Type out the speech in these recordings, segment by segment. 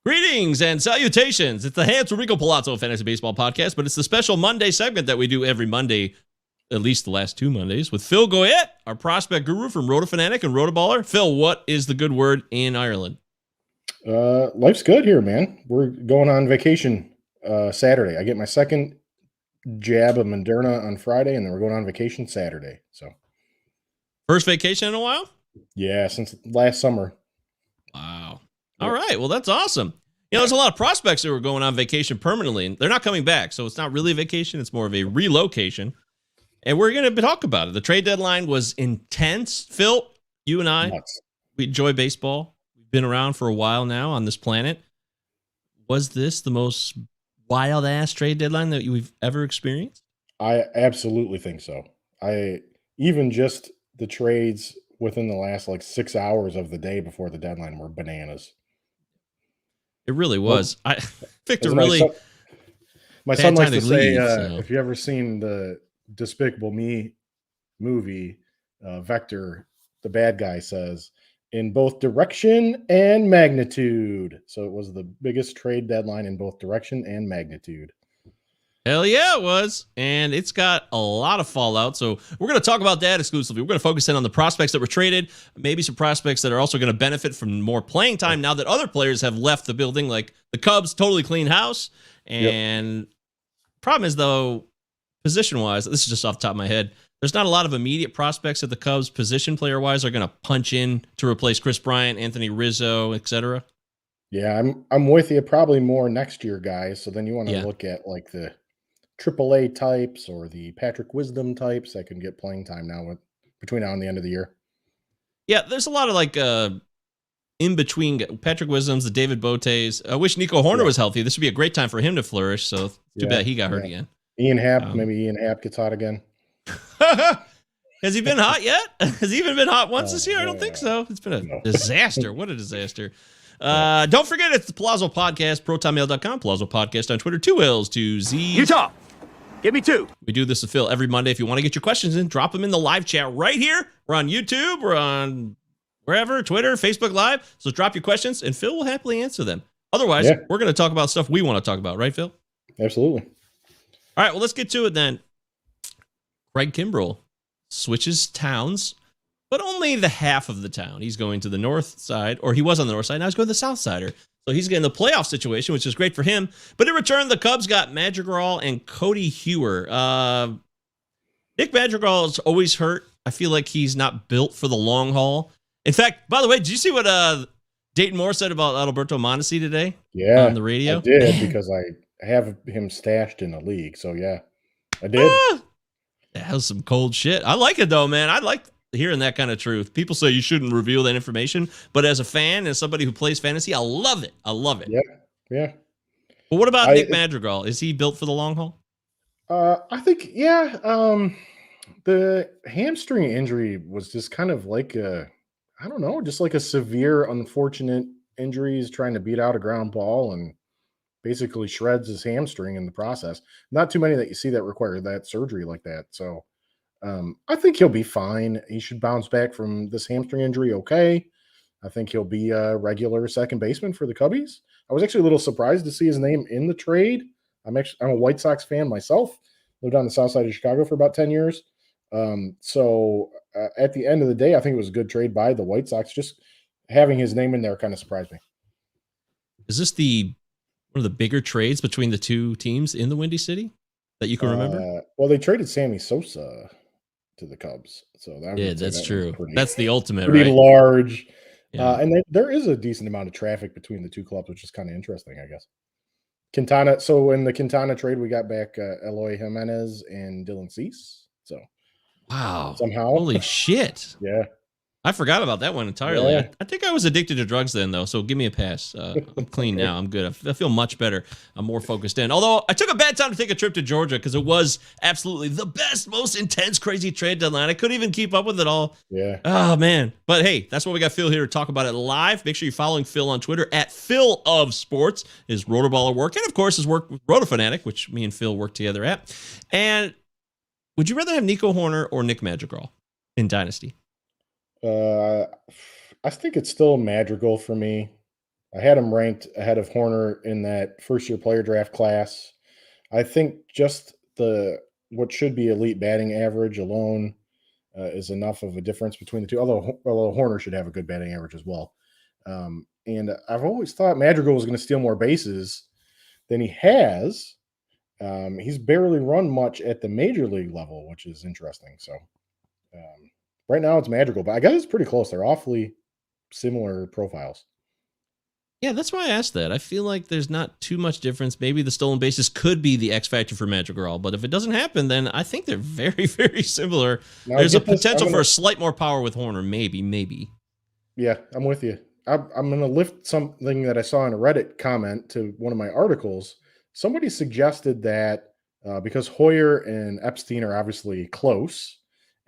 Greetings and salutations. It's the Hans Rico Palazzo Fantasy Baseball Podcast, but it's the special Monday segment that we do every Monday, at least the last 2 Mondays, with Phil Goyette, our prospect guru from Rotofanatic and Rotoballer. Phil, what is the good word in Ireland? Life's good here, man. We're going on vacation Saturday. I get my second jab of Moderna on Friday, and then we're going on vacation Saturday. So, first vacation in a while? Yeah, since last summer. Wow. All right. Well, that's awesome. You know, there's a lot of prospects that were going on vacation permanently, and they're not coming back. So it's not really a vacation. It's more of a relocation. And we're going to talk about it. The trade deadline was intense. Phil, you and I, we enjoy baseball. We've been around for a while now on this planet. Was this the most wild-ass trade deadline that we've ever experienced? I absolutely think so. Even just the trades within the last 6 hours of the day before the deadline were bananas. It really was. I picked a really. My son likes to say, so. If you ever seen the Despicable Me movie, Vector, the bad guy says, in both direction and magnitude. So it was the biggest trade deadline in both direction and magnitude. Hell yeah, it was. And it's got a lot of fallout. So we're going to talk about that exclusively. We're going to focus in on the prospects that were traded, maybe some prospects that are also going to benefit from more playing time now that other players have left the building, like the Cubs, totally clean house. And problem is, though, position-wise, this is just off the top of my head, there's not a lot of immediate prospects that the Cubs position player-wise are going to punch in to replace Chris Bryant, Anthony Rizzo, etc. Yeah, I'm with you. Probably more next year, guys. So then you want to look at the AAA types or the Patrick Wisdom types that can get playing time now between now and the end of the year. Yeah, there's a lot of in between Patrick Wisdoms, the David Botes. I wish Nico Horner was healthy. This would be a great time for him to flourish. So too bad he got hurt again. Ian Happ, maybe Ian Happ gets hot again. Has he been hot yet? Has he even been hot once this year? I don't think so. It's been a disaster. What a disaster. Don't forget, it's the Palazzo Podcast, protonmail.com, Palazzo Podcast on Twitter, 2 L's, 2 Z's. Utah, give me 2. We do this to Phil every Monday. If you want to get your questions in, drop them in the live chat right here. We're on YouTube. We're on wherever, Twitter, Facebook Live. So drop your questions, and Phil will happily answer them. Otherwise, we're going to talk about stuff we want to talk about. Right, Phil? Absolutely. All right, well, let's get to it then. Craig Kimbrell switches towns, but only the half of the town. He's going to the north side, or he was on the north side. Now he's going to the south sider. So he's getting the playoff situation, which is great for him. But in return, the Cubs got Madrigal and Cody Hewer. Nick Madrigal is always hurt. I feel like he's not built for the long haul. In fact, by the way, did you see what Dayton Moore said about Alberto Mondesi today? Yeah, on the radio. I did because I have him stashed in the league. So yeah, I did. That was some cold shit. I like it though, man. I like hearing that kind of truth. People say you shouldn't reveal that information, but as a fan and somebody who plays fantasy, I love it. I love it. Yeah. But what about Nick Madrigal? Is he built for the long haul? I think, the hamstring injury was just kind of just like a severe, unfortunate injury. He's trying to beat out a ground ball and basically shreds his hamstring in the process. Not too many that you see that require that surgery like that. So I think he'll be fine. He should bounce back from this hamstring injury okay. I think he'll be a regular second baseman for the Cubbies. I was actually a little surprised to see his name in the trade. I'm a White Sox fan myself. Lived on the south side of Chicago for about 10 years. So at the end of the day, I think it was a good trade by the White Sox. Just having his name in there kind of surprised me. Is this one of the bigger trades between the two teams in the Windy City that you can remember? Well, they traded Sammy Sosa to the Cubs. So that's true. That's the ultimate, pretty right? Large. Yeah. And there is a decent amount of traffic between the two clubs, which is kind of interesting, I guess. Quintana. So in the Quintana trade, we got back Eloy Jimenez and Dylan Cease. So wow, somehow, holy shit! Yeah, I forgot about that one entirely. Yeah. I think I was addicted to drugs then, though. So give me a pass. I'm clean now. I'm good. I feel much better. I'm more focused in. Although I took a bad time to take a trip to Georgia because it was absolutely the best, most intense, crazy trade deadline. I couldn't even keep up with it all. Yeah. Oh, man. But hey, that's what we got Phil here to talk about it live. Make sure you're following Phil on Twitter at Phil of Sports, his Rotoballer work, and of course his work with Rotofanatic, which me and Phil work together at. And would you rather have Nico Horner or Nick Madrigal in Dynasty? I think it's still Madrigal for me. I had him ranked ahead of Horner in that first-year player draft class. I think just what should be elite batting average alone is enough of a difference between the two. Although Horner should have a good batting average as well. And I've always thought Madrigal was going to steal more bases than he has. He's barely run much at the major league level, which is interesting. So right now it's Madrigal, but I guess it's pretty close. They're awfully similar profiles. Yeah, that's why I asked that. I feel like there's not too much difference. Maybe the stolen bases could be the X factor for Madrigal, but if it doesn't happen, then I think they're very, very similar. Now, there's a potential for a slight more power with Horner, maybe. Yeah, I'm with you. I'm going to lift something that I saw in a Reddit comment to one of my articles. Somebody suggested that because Hoyer and Epstein are obviously close,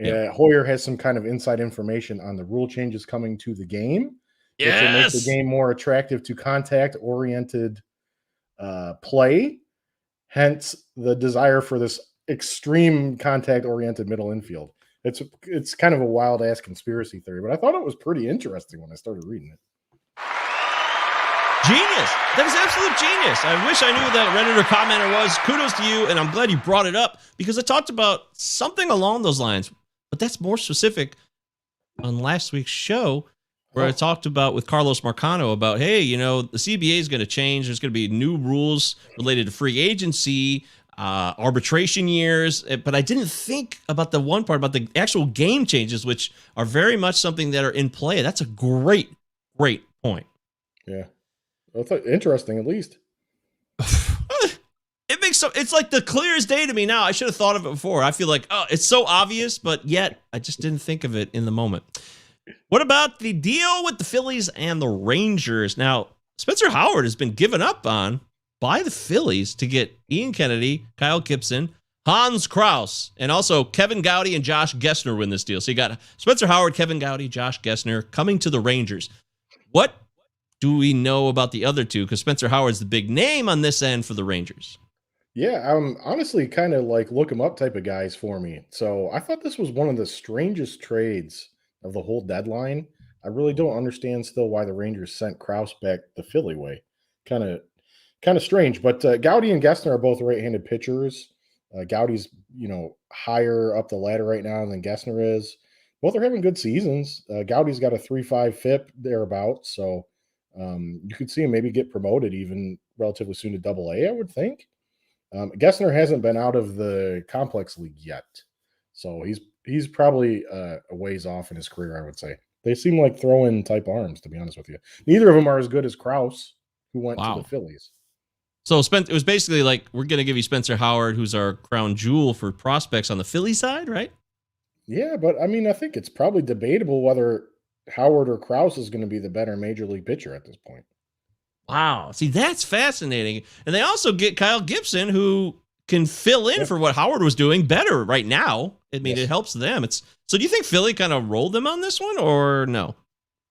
Hoyer has some kind of inside information on the rule changes coming to the game. Which will make the game more attractive to contact-oriented play. Hence, the desire for this extreme contact-oriented middle infield. It's kind of a wild-ass conspiracy theory, but I thought it was pretty interesting when I started reading it. Genius. That is absolute genius. I wish I knew who that Redditor commenter was. Kudos to you, and I'm glad you brought it up because I talked about something along those lines, but that's more specific on last week's show, where I talked about with Carlos Marcano about, hey, the CBA is going to change. There's going to be new rules related to free agency, arbitration years. But I didn't think about the one part about the actual game changes, which are very much something that are in play. That's a great point. Yeah. Well, interesting, at least. It's like the clear as day to me now. I should have thought of it before. I feel like, it's so obvious, but yet I just didn't think of it in the moment. What about the deal with the Phillies and the Rangers? Now, Spencer Howard has been given up on by the Phillies to get Ian Kennedy, Kyle Gibson, Hans Kraus, and also Kevin Gowdy and Josh Gessner win this deal. So you got Spencer Howard, Kevin Gowdy, Josh Gessner coming to the Rangers. What do we know about the other two? Because Spencer Howard's the big name on this end for the Rangers. Yeah, I'm honestly kind of like look 'em up type of guys for me. So I thought this was one of the strangest trades of the whole deadline. I really don't understand still why the Rangers sent Kraus back the Philly way. Kind of strange. But Gowdy and Gessner are both right-handed pitchers. Gowdy's higher up the ladder right now than Gessner is. Both are having good seasons. Gowdy's got a 3.5 FIP thereabouts, so you could see him maybe get promoted even relatively soon to Double-A, I would think. Gessner hasn't been out of the complex league yet, so he's probably a ways off in his career, I would say. They seem like throw-in type arms, to be honest with you. Neither of them are as good as Kraus, who went to the Phillies. So it was basically like, we're going to give you Spencer Howard, who's our crown jewel for prospects on the Philly side, right? Yeah, but I mean, I think it's probably debatable whether Howard or Kraus is going to be the better major league pitcher at this point. Wow. See, that's fascinating. And they also get Kyle Gibson, who can fill in for what Howard was doing better right now. I mean, It helps them. So do you think Philly kind of rolled them on this one or no?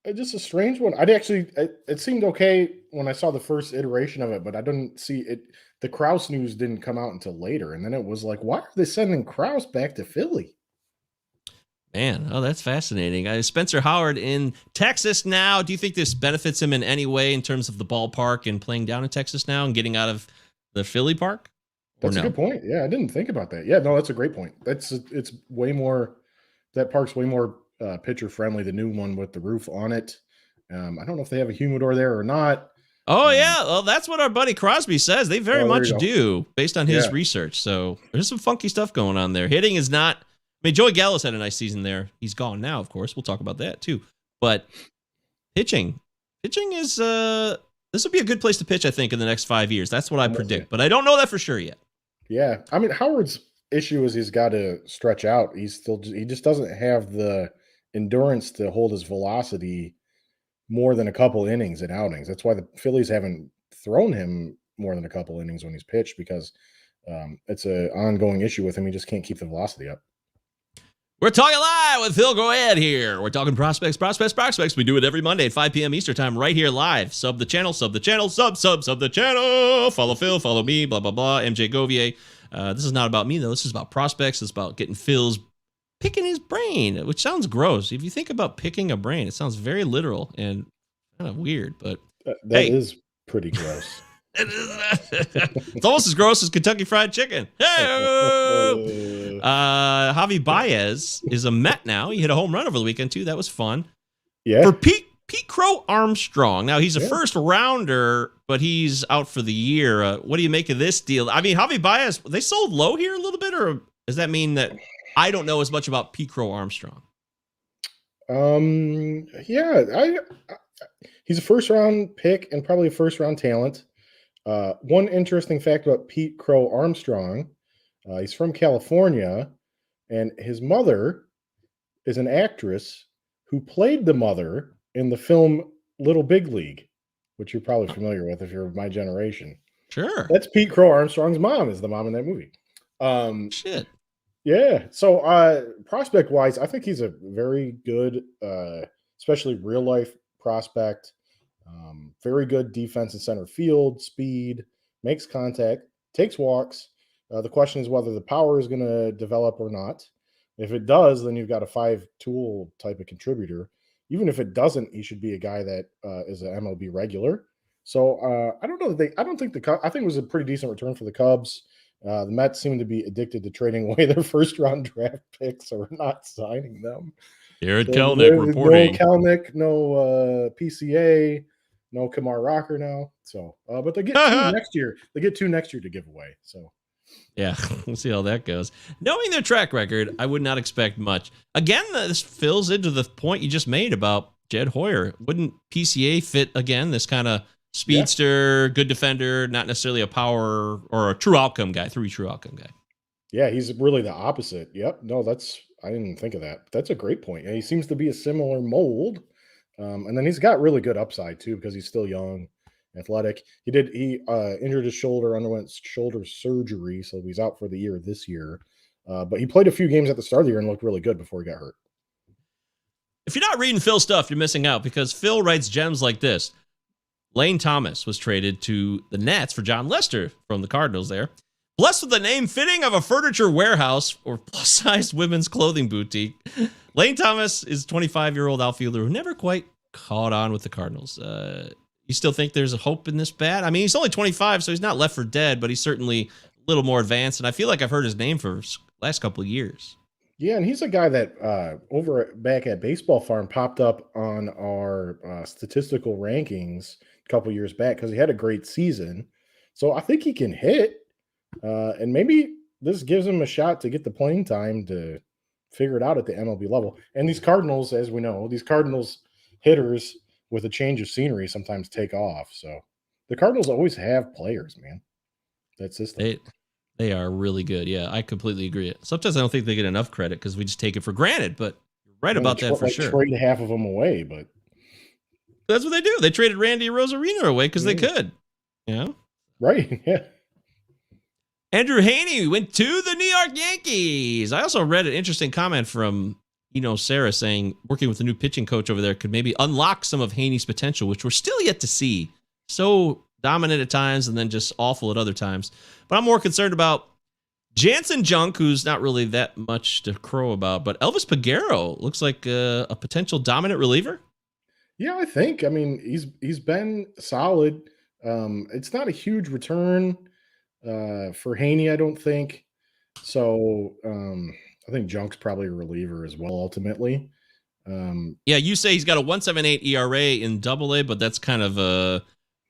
It's just a strange one. It seemed okay when I saw the first iteration of it, but I didn't see it. The Kraus news didn't come out until later. And then it was like, why are they sending Kraus back to Philly? Man, that's fascinating. Spencer Howard in Texas now. Do you think this benefits him in any way in terms of the ballpark and playing down in Texas now and getting out of the Philly park? That's a good point. Yeah, I didn't think about that. Yeah, no, that's a great point. It's way more. That park's way more pitcher friendly. The new one with the roof on it. I don't know if they have a humidor there or not. Oh yeah, well that's what our buddy Crosby says. They very much do, based on his research. So there's some funky stuff going on there. Hitting is not. I mean, Joey Gallo's had a nice season there. He's gone now, of course. We'll talk about that too. But pitching is this will be a good place to pitch, I think, in the next 5 years. That's what I predict, but I don't know that for sure yet. Yeah, I mean, Howard's issue is he's got to stretch out. He just doesn't have the endurance to hold his velocity more than a couple innings and outings. That's why the Phillies haven't thrown him more than a couple innings when he's pitched, because it's an ongoing issue with him. He just can't keep the velocity up. We're talking live with Phil Goyette here. We're talking prospects. We do it every Monday at 5 p.m. Eastern time right here live. Sub the channel, sub the channel. Follow Phil, follow me, blah, blah, blah. MJ Govier. This is not about me, though. This is about prospects. It's about getting Phil's picking his brain, which sounds gross. If you think about picking a brain, it sounds very literal and kind of weird. But That Hey, is pretty gross. it's almost as gross as Kentucky Fried Chicken. Hey, Javi Baez is a Met now. He hit a home run over the weekend too. That was fun. Yeah. For Pete Crow Armstrong. Now he's a Yeah. first rounder, but he's out for the year. What do you make of this deal? I mean, Javi Baez, they sold low here a little bit, or does that mean that I don't know as much about Pete Crow Armstrong? Yeah, he's a first round pick and probably a first round talent. One interesting fact about Pete Crow Armstrong, he's from California, and his mother is an actress who played the mother in the film Little Big League, which you're probably familiar with if you're of my generation. Sure. That's Pete Crow Armstrong's mom, is the mom in that movie. Shit. Yeah. So prospect wise, I think he's a very good, especially real life prospect. Very good defense in center field, speed, makes contact, takes walks. The question is whether the power is going to develop or not. If it does, then you've got a 5-tool type of contributor. Even if it doesn't, he should be a guy that is an MLB regular. So I don't know that I don't think I think it was a pretty decent return for the Cubs. The Mets seem to be addicted to trading away their first round draft picks or not signing them. Jared So Kelnick reporting. No Kelnick, no PCA, no Kamar Rocker now. So, but they get two next year. They get 2 next year to give away. So, yeah, we'll see how that goes. Knowing their track record, I would not expect much. Again, this fills into the point you just made about Jed Hoyer. Wouldn't PCA fit again? This kind of speedster, good defender, not necessarily a power or a true outcome guy, true outcome guy. Yeah, he's really the opposite. Yep. No, I didn't think of that. That's a great point. Yeah, he seems to be a similar mold. And then he's got really good upside too, because he's still young, athletic. He injured his shoulder, underwent shoulder surgery, so he's out for the year this year. But he played a few games at the start of the year and looked really good before he got hurt. If you're not reading Phil's stuff, you're missing out, because Phil writes gems like this. Lane Thomas was traded to the Nets for John Lester from the Cardinals there. Blessed with the name fitting of a furniture warehouse or plus-sized women's clothing boutique, Lane Thomas is a 25-year-old outfielder who never quite caught on with the Cardinals. You still think there's a hope in this bat? I mean, he's only 25, so he's not left for dead, but he's certainly a little more advanced, and I feel like I've heard his name for the last couple of years. Yeah, and he's a guy that back at Baseball Farm popped up on our statistical rankings a couple years back because he had a great season. So I think he can hit, and maybe this gives him a shot to get the playing time to figure it out at the MLB level. And these Cardinals, as we know, these Cardinals hitters with a change of scenery sometimes take off. So the Cardinals always have players, man. That system. They are really good. Yeah, I completely agree. Sometimes I don't think they get enough credit because we just take it for granted, but you're right about that for sure. Trade half of them away, but that's what they do. They traded Randy Rosarino away because they could. Yeah. Right. Yeah. Andrew Haney went to the New York Yankees. I also read an interesting comment from Sarah saying working with the new pitching coach over there could maybe unlock some of Haney's potential, which we're still yet to see. So dominant at times and then just awful at other times. But I'm more concerned about Jansen Junk, who's not really that much to crow about, but Elvis Peguero looks like a potential dominant reliever. Yeah, I think. I mean, he's been solid. It's not a huge return for Haney, I don't think. So I think Junk's probably a reliever as well, ultimately. Yeah, you say he's got a 1.78 ERA in Double-A, but that's kind of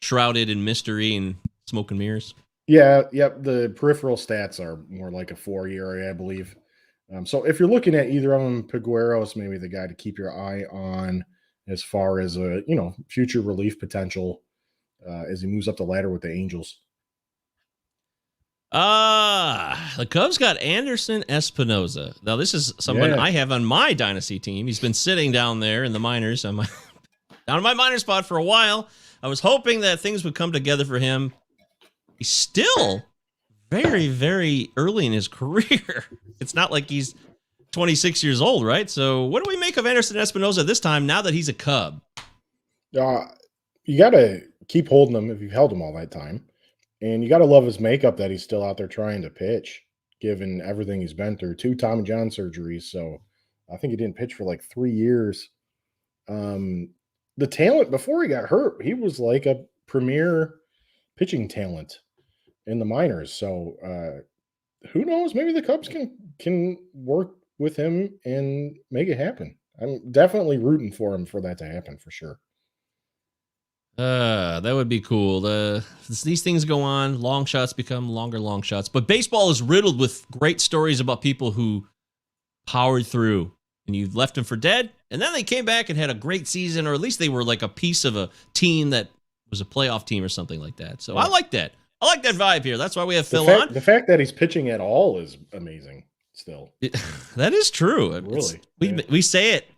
shrouded in mystery and smoke and mirrors. Yeah, yep. The peripheral stats are more like a 4 ERA, I believe. So if you're looking at either of them, Peguero's maybe the guy to keep your eye on as far as future relief potential as he moves up the ladder with the Angels. The Cubs got Anderson Espinoza. Now, this is someone I have on my Dynasty team. He's been sitting down there in the minors, down in my minor spot for a while. I was hoping that things would come together for him. He's still very, very early in his career. It's not like he's 26 years old, right? So what do we make of Anderson Espinoza this time now that he's a Cub? You got to keep holding him if you've held him all that time. And you got to love his makeup that he's still out there trying to pitch, given everything he's been through. 2 Tommy John surgeries. So I think he didn't pitch for like 3 years. the talent before he got hurt, he was like a premier pitching talent in the minors. So who knows? Maybe the Cubs can work with him and make it happen. I'm definitely rooting for him for that to happen for sure. That would be cool. These things go on. Long shots become longer long shots. But baseball is riddled with great stories about people who powered through and you left them for dead. And then they came back and had a great season, or at least they were like a piece of a team that was a playoff team or something like that. So I like that. I like that vibe here. That's why we have Phil on. The fact that he's pitching at all is amazing still. That is true. Really? We say it,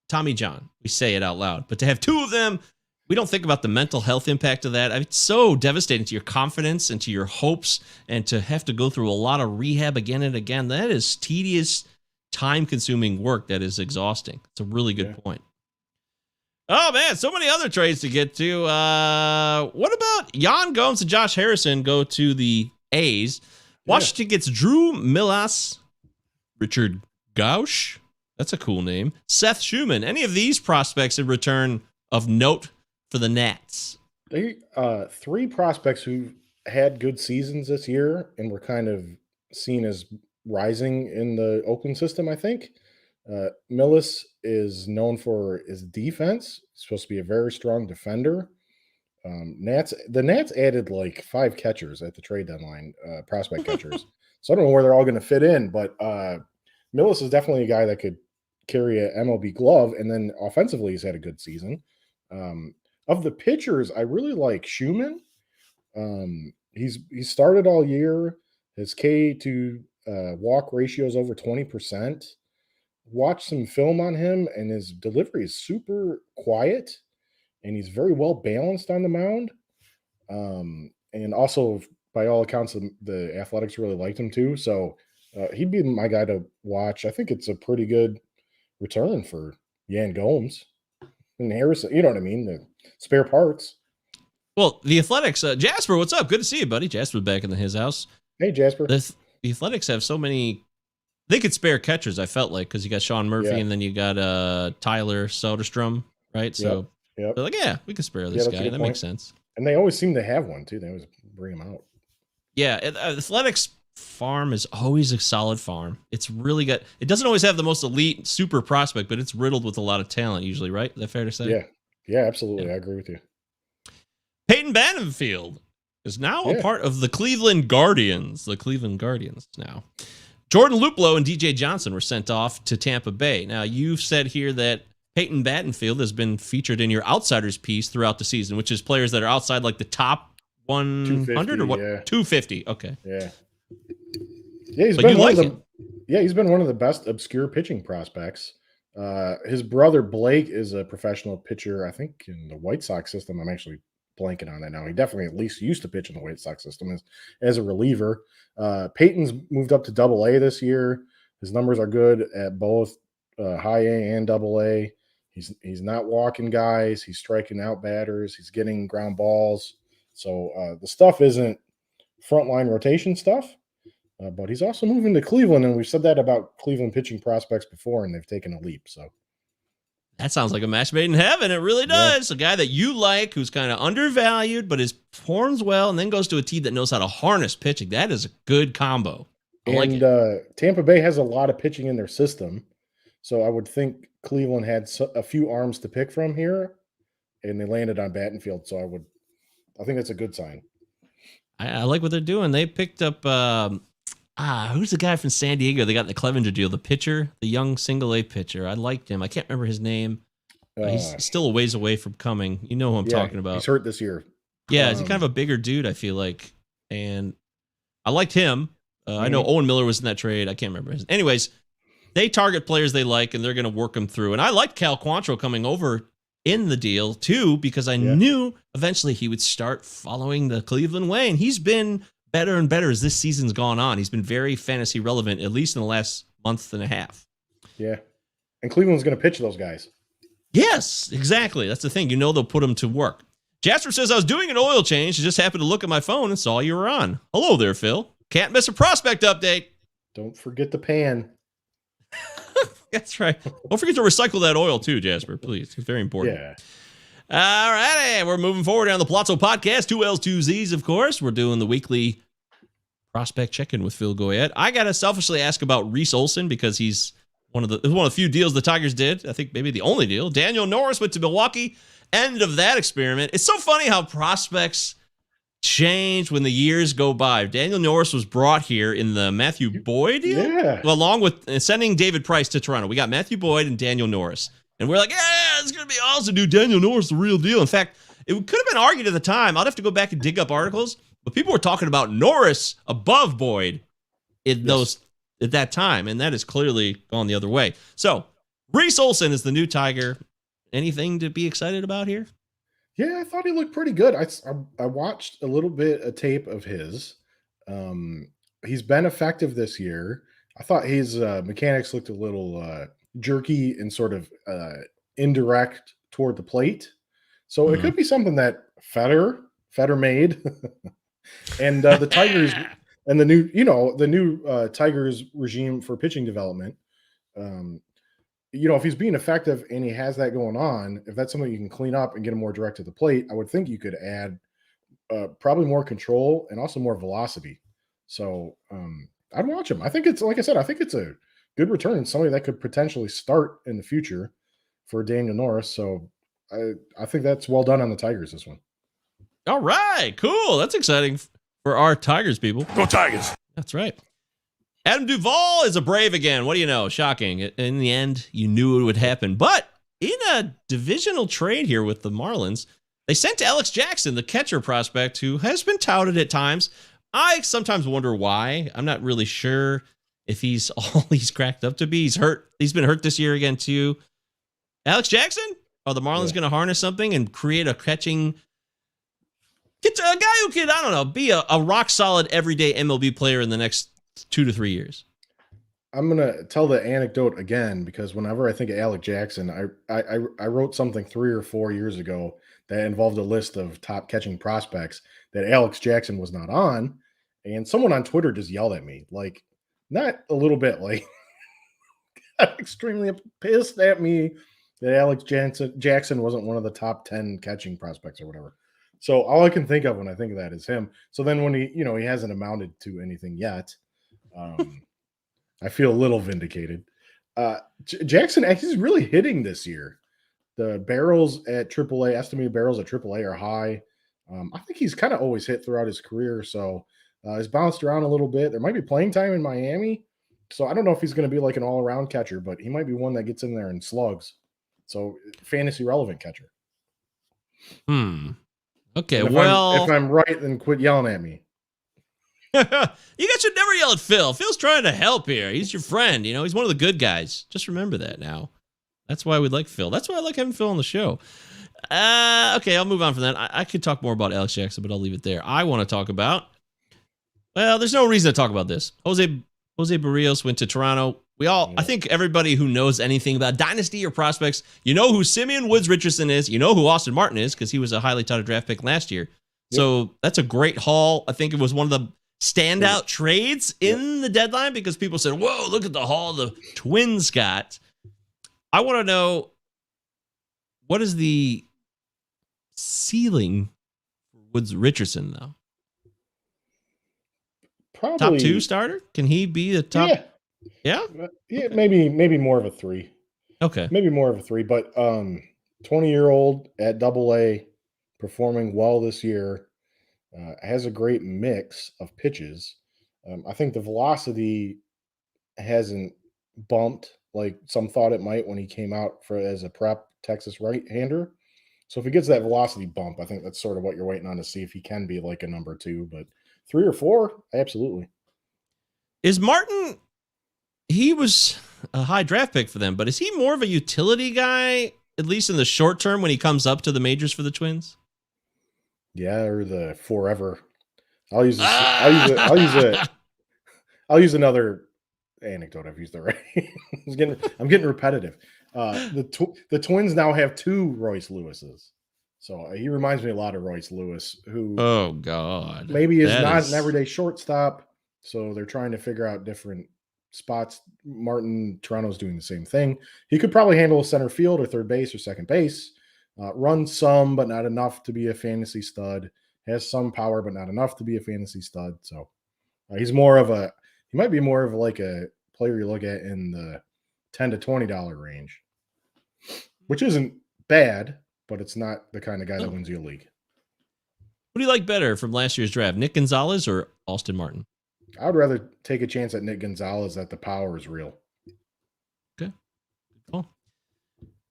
Tommy John. We say it out loud. But to have two of them, we don't think about the mental health impact of that. It's so devastating to your confidence and to your hopes, and to have to go through a lot of rehab again and again. That is tedious, time-consuming work that is exhausting. It's a really good point. Oh, man, so many other trades to get to. What about Yan Gomes and Josh Harrison go to the A's? Washington gets Drew Millas, Richard Gauch. That's a cool name. Seth Schumann. Any of these prospects in return of note for the Nats? They three prospects who had good seasons this year and were kind of seen as rising in the Oakland system, I think. Millis is known for his defense. He's supposed to be a very strong defender. The Nats added like 5 catchers at the trade deadline, prospect catchers. So I don't know where they're all going to fit in, but Millis is definitely a guy that could carry an MLB glove, and then offensively he's had a good season. Of the pitchers, I really like Schumann. He started all year. His K to walk ratio is over 20%. Watched some film on him, and his delivery is super quiet, and he's very well balanced on the mound. And also, by all accounts, the Athletics really liked him too. So he'd be my guy to watch. I think it's a pretty good return for Yan Gomes and Harrison. You know what I mean? The spare parts. Well, the Athletics, Jasper, what's up? Good to see you, buddy. Jasper's back in his house. Hey, Jasper. The Athletics have so many. They could spare catchers, I felt like, because you got Sean Murphy and then you got Tyler Soderstrom, right? So they're like, yeah, we can spare this guy. That makes sense. And they always seem to have one, too. They always bring him out. Yeah, Athletics farm is always a solid farm. It's really good. It doesn't always have the most elite super prospect, but it's riddled with a lot of talent usually, right? Is that fair to say? Yeah, absolutely. Yeah. I agree with you. Peyton Banfield is now a part of the Cleveland Guardians. The Cleveland Guardians now. Jordan Luplow and DJ Johnson were sent off to Tampa Bay. Now, you've said here that Peyton Banfield has been featured in your Outsiders piece throughout the season, which is players that are outside like the top 100 or what? 250. Okay. Yeah. Yeah, he's been one of the best obscure pitching prospects. His brother Blake is a professional pitcher, I think, in the White Sox system. I'm actually blanking on that now. He definitely at least used to pitch in the White Sox system as a reliever. Peyton's moved up to Double-A this year. His numbers are good at both high A and Double-A. He's not walking guys. He's striking out batters. He's getting ground balls. So the stuff isn't frontline rotation stuff, but he's also moving to Cleveland, and we've said that about Cleveland pitching prospects before, and they've taken a leap. So that sounds like a match made in heaven. It really does. A guy that you like, who's kind of undervalued, but performs well, and then goes to a team that knows how to harness pitching. That is a good combo. Tampa Bay has a lot of pitching in their system, so I would think Cleveland had a few arms to pick from here, and they landed on Battenfield. So I think that's a good sign. I like what they're doing. They picked up who's the guy from San Diego? They got the Clevenger deal, the pitcher, the young single-A pitcher. I liked him. I can't remember his name. He's still a ways away from coming. You know who I'm talking about. He's hurt this year. Yeah, he's kind of a bigger dude, I feel like. And I liked him. I know Owen Miller was in that trade. I can't remember his. Anyways, they target players they like, and they're going to work them through. And I liked Cal Quantrill coming over in the deal, too, because I knew eventually he would start following the Cleveland way. And he's been better and better as this season's gone on. He's been very fantasy relevant, at least in the last month and a half. Yeah. And Cleveland's going to pitch those guys. Yes, exactly. That's the thing. You know they'll put them to work. Jasper says, I was doing an oil change. I just happened to look at my phone and saw you were on. Hello there, Phil. Can't miss a prospect update. Don't forget the pan. That's right. Don't forget to recycle that oil too, Jasper, please. It's very important. Yeah. All righty, we're moving forward on the Palazzo podcast. 2 L's, 2 Z's, of course. We're doing the weekly prospect check-in with Phil Goyette. I gotta selfishly ask about Reese Olson because he's one of the few deals the Tigers did. I think maybe the only deal. Daniel Norris went to Milwaukee. End of that experiment. It's so funny how prospects change when the years go by. Daniel Norris was brought here in the Matthew Boyd deal, along with sending David Price to Toronto. We got Matthew Boyd and Daniel Norris, and we're like, yeah, it's gonna be awesome, dude. Daniel Norris, the real deal. In fact, it could have been argued at the time. I'd have to go back and dig up articles, but people were talking about Norris above Boyd in at that time, and that is clearly gone the other way. So Reese Olson is the new Tiger. Anything to be excited about here? Yeah, I thought he looked pretty good. I watched a little bit of tape of his. He's been effective this year. I thought his mechanics looked a little jerky and sort of indirect toward the plate. So it could be something that Fetter made. And the Tigers and the new Tigers regime for pitching development. If he's being effective and he has that going on, if that's something you can clean up and get him more direct to the plate, I would think you could add probably more control and also more velocity. So I'd watch him. I think it's, like I said, I think it's a good return. Somebody that could potentially start in the future for Daniel Norris. So I think that's well done on the Tigers, this one. All right, cool. That's exciting for our Tigers people. Go Tigers. That's right. Adam Duvall is a Brave again. What do you know? Shocking. In the end, you knew it would happen. But in a divisional trade here with the Marlins, they sent Alex Jackson, the catcher prospect, who has been touted at times. I sometimes wonder why. I'm not really sure if he's all he's cracked up to be. He's hurt. He's been hurt this year again, too. Alex Jackson? Are the Marlins going to harness something and create a catching... Get a guy who could, I don't know, be a rock-solid, everyday MLB player in the next 2 to 3 years? I'm gonna tell the anecdote again because whenever I think of Alex Jackson, I wrote something 3 or 4 years ago that involved a list of top catching prospects that Alex Jackson was not on, and someone on Twitter just yelled at me, like not a little bit, like got extremely pissed at me that Alex Jackson wasn't one of the top 10 catching prospects or whatever. So all I can think of when I think of that is him. So then when he hasn't amounted to anything yet. I feel a little vindicated. Jackson, he's really hitting this year. The barrels at AAA, estimated barrels at AAA are high. I think he's kind of always hit throughout his career. So he's bounced around a little bit. There might be playing time in Miami. So I don't know if he's going to be like an all-around catcher, but he might be one that gets in there and slugs. So fantasy relevant catcher. Okay, if I'm right, then quit yelling at me. You guys should never yell at Phil. Phil's trying to help here. He's your friend. He's one of the good guys. Just remember that now. That's why we like Phil. That's why I like having Phil on the show. Okay, I'll move on from that. I could talk more about Alex Jackson, but I'll leave it there. I want to talk about, well, there's no reason to talk about this. Jose Barrios went to Toronto. I think everybody who knows anything about Dynasty or prospects, you know who Simeon Woods Richardson is. You know who Austin Martin is because he was a highly touted draft pick last year. Yep. So that's a great haul. I think it was one of the standout trades in the deadline because people said, whoa, look at the haul the Twins got. I want to know, what is the ceiling for Woods Richardson, though? Probably top 2 starter? Can he be the top? Yeah, maybe more of a 3. Okay. Maybe more of a 3, but 20-year-old at AA, performing well this year. Has a great mix of pitches. I think the velocity hasn't bumped like some thought it might when he came out as a prep Texas right-hander. So if he gets that velocity bump, I think that's sort of what you're waiting on to see if he can be like a number 2. But 3 or 4, absolutely. Is Martin? He was a high draft pick for them, but is he more of a utility guy, at least in the short term when he comes up to the majors for the Twins? Yeah, or the forever. I'll use another anecdote. I've used already. I'm getting repetitive. The Twins now have 2 Royce Lewises. So he reminds me a lot of Royce Lewis, who oh god, maybe is not an everyday shortstop. So they're trying to figure out different spots. Toronto's doing the same thing. He could probably handle center field or third base or second base. Runs some, but not enough to be a fantasy stud. Has some power, but not enough to be a fantasy stud. So he might be more of like a player you look at in the $10 to $20 range, which isn't bad, but it's not the kind of guy that wins you a league. Who do you like better from last year's draft, Nick Gonzalez or Austin Martin? I would rather take a chance at Nick Gonzalez that the power is real. Okay. Cool.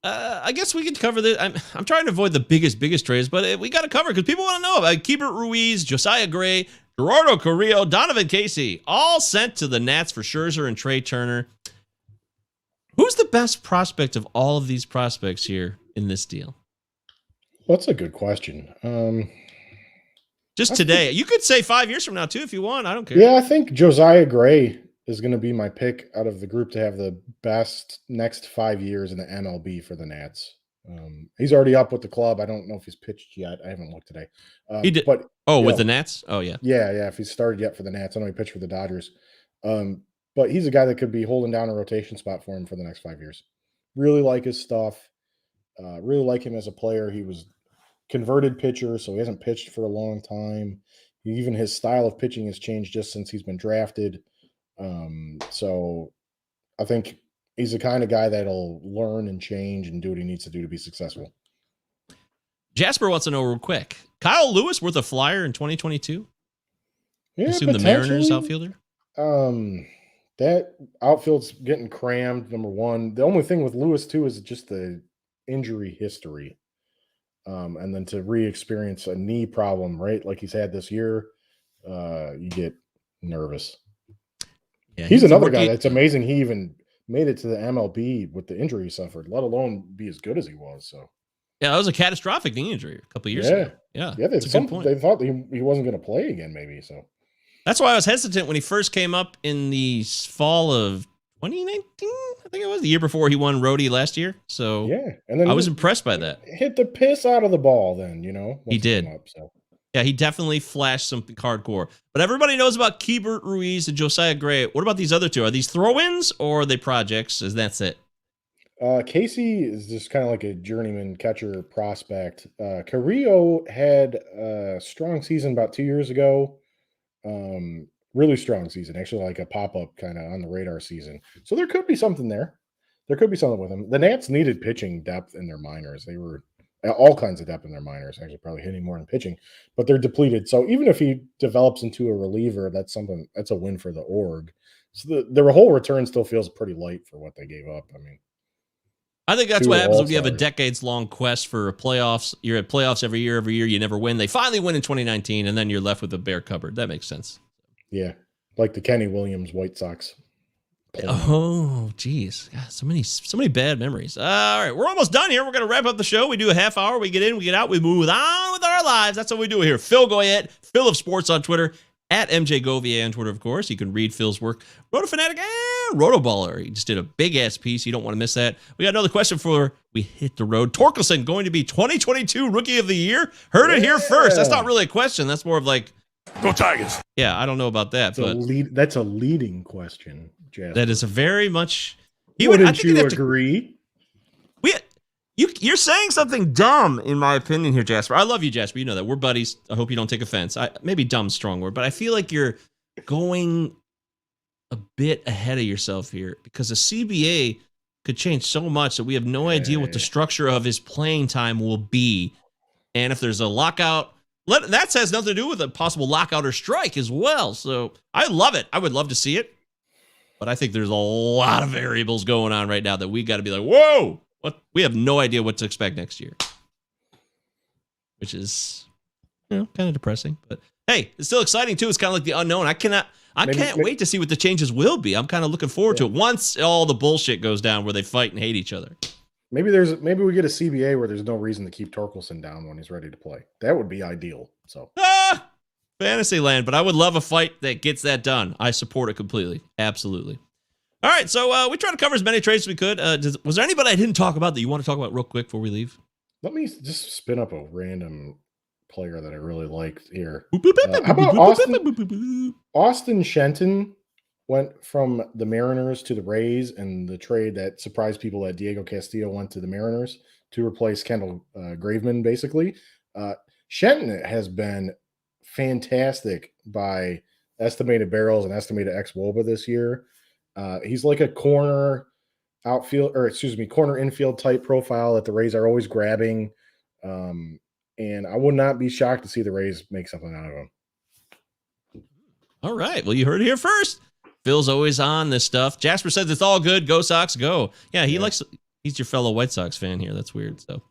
I guess we could cover this. I'm trying to avoid the biggest trades, but we got to cover because people want to know about Keibert Ruiz, Josiah Gray, Gerardo Carrillo, Donovan Casey, all sent to the Nats for Scherzer and Trey Turner. Who's the best prospect of all of these prospects here in this deal? Well, that's a good question. Just today. You could say 5 years from now, too, if you want. I don't care. Yeah, I think Josiah Gray is going to be my pick out of the group to have the best next 5 years in the MLB for the Nats. He's already up with the club. I don't know if he's pitched yet. I haven't looked today. He did. But with the Nats? Oh, yeah. Yeah. If he's started yet for the Nats. I know he pitched for the Dodgers. But he's a guy that could be holding down a rotation spot for him for the next 5 years. Really like his stuff. Really like him as a player. He was converted pitcher, so he hasn't pitched for a long time. Even his style of pitching has changed just since he's been drafted. So I think he's the kind of guy that'll learn and change and do what he needs to do to be successful. Jasper wants to know real quick. Kyle Lewis worth a flyer in 2022? Yeah, I assume the Mariners outfielder? That outfield's getting crammed, number one. The only thing with Lewis, too, is just the injury history. And then to re-experience a knee problem, right, like he's had this year, you get nervous. Yeah, he's another guy that's amazing. He even made it to the MLB with the injury he suffered, let alone be as good as he was. So, yeah, that was a catastrophic knee injury a couple of years ago. Yeah, that's a good point. They thought he wasn't going to play again, maybe. So that's why I was hesitant when he first came up in the fall of 2019. I think it was the year before he won Rhodey last year. So yeah, and then I was impressed by that. Hit the piss out of the ball. Then he did. Yeah, he definitely flashed something hardcore. But everybody knows about Keibert Ruiz and Josiah Gray. What about these other two? Are these throw-ins or are they projects? That's it. Casey is just kind of like a journeyman catcher prospect. Carrillo had a strong season about 2 years ago. Really strong season, actually, like a pop-up kind of on the radar season. So there could be something there. There could be something with him. The Nats needed pitching depth in their minors. They were all kinds of depth in their minors, actually probably hitting more than pitching, but they're depleted. So even if he develops into a reliever, that's a win for the org. So the whole return still feels pretty light for what they gave up. I think that's what happens when you have a decades-long quest for playoffs. You're at playoffs every year, you never win. They finally win in 2019, and then you're left with a bare cupboard. That makes sense. Yeah, like the Kenny Williams White Sox. Oh, geez. God, so many bad memories. All right, we're almost done here. We're going to wrap up the show. We do a half hour. We get in, we get out, we move on with our lives. That's what we do here. Phil Goyette, Phil of Sports on Twitter, at MJ Govier on Twitter, of course. You can read Phil's work. Rotofanatic and Rotoballer. He just did a big-ass piece. You don't want to miss that. We got another question for We Hit the Road. Torkelson going to be 2022 Rookie of the Year? Heard it here first. That's not really a question. That's more of like, go Tigers. Yeah, I don't know about that. That's a leading question, Jasper. That is a very much. Wouldn't you agree? You're saying something dumb, in my opinion, here, Jasper. I love you, Jasper. You know that. We're buddies. I hope you don't take offense. Maybe dumb's strong word, but I feel like you're going a bit ahead of yourself here because the CBA could change so much that we have no idea what the structure of his playing time will be. And if there's a lockout, that has nothing to do with a possible lockout or strike as well. So I love it. I would love to see it. But I think there's a lot of variables going on right now that we got to be like, whoa, what? We have no idea what to expect next year, which is, kind of depressing. But hey, it's still exciting too. It's kind of like the unknown. I can't wait to see what the changes will be. I'm kind of looking forward to it once all the bullshit goes down where they fight and hate each other. Maybe we get a CBA where there's no reason to keep Torkelson down when he's ready to play. That would be ideal. So. Fantasy land, but I would love a fight that gets that done. I support it completely. Absolutely. All right, so we tried to cover as many trades as we could. Was there anybody I didn't talk about that you want to talk about real quick before we leave? Let me just spin up a random player that I really liked here. How about Austin Shenton went from the Mariners to the Rays, and the trade that surprised people that Diego Castillo went to the Mariners. to replace Kendall Graveman, basically. Shenton has been fantastic by estimated barrels and estimated ex-WOBA this year. He's like a corner infield type profile that the Rays are always grabbing. And I would not be shocked to see the Rays make something out of him. All right. Well, you heard it here first. Phil's always on this stuff. Jasper says it's all good. Go Sox, go. Yeah, he's your fellow White Sox fan here. That's weird. So,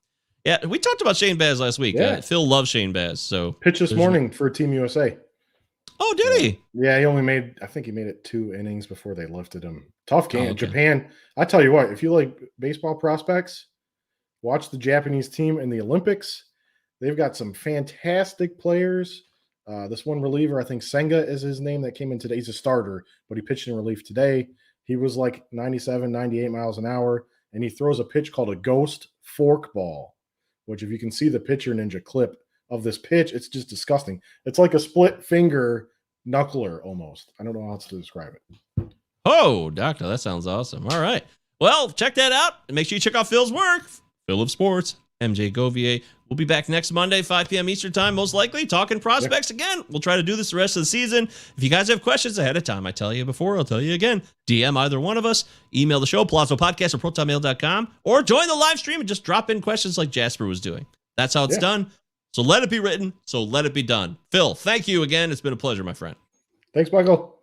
yeah, we talked about Shane Baz last week. Yeah. Phil loves Shane Baz. So pitched this morning for Team USA. Oh, did he? Yeah, I think he made it 2 innings before they lifted him. Tough game. Oh, okay. Japan, I tell you what, if you like baseball prospects, watch the Japanese team in the Olympics. They've got some fantastic players. This one reliever, I think Senga is his name, that came in today. He's a starter, but he pitched in relief today. He was like 97, 98 miles an hour, and he throws a pitch called a ghost forkball, which if you can see the Pitcher Ninja clip of this pitch, it's just disgusting. It's like a split finger knuckler almost. I don't know how else to describe it. Oh, doctor, that sounds awesome. All right. Well, check that out. And make sure you check out Phil's work. Phil of Sports, MJ Govier. We'll be back next Monday, 5 p.m. Eastern time, most likely, talking prospects again. We'll try to do this the rest of the season. If you guys have questions ahead of time, I tell you before, I'll tell you again. DM either one of us. Email the show, PaloozaPodcast or protonmail.com, or join the live stream and just drop in questions like Jasper was doing. That's how it's done. So let it be written. So let it be done. Phil, thank you again. It's been a pleasure, my friend. Thanks, Michael.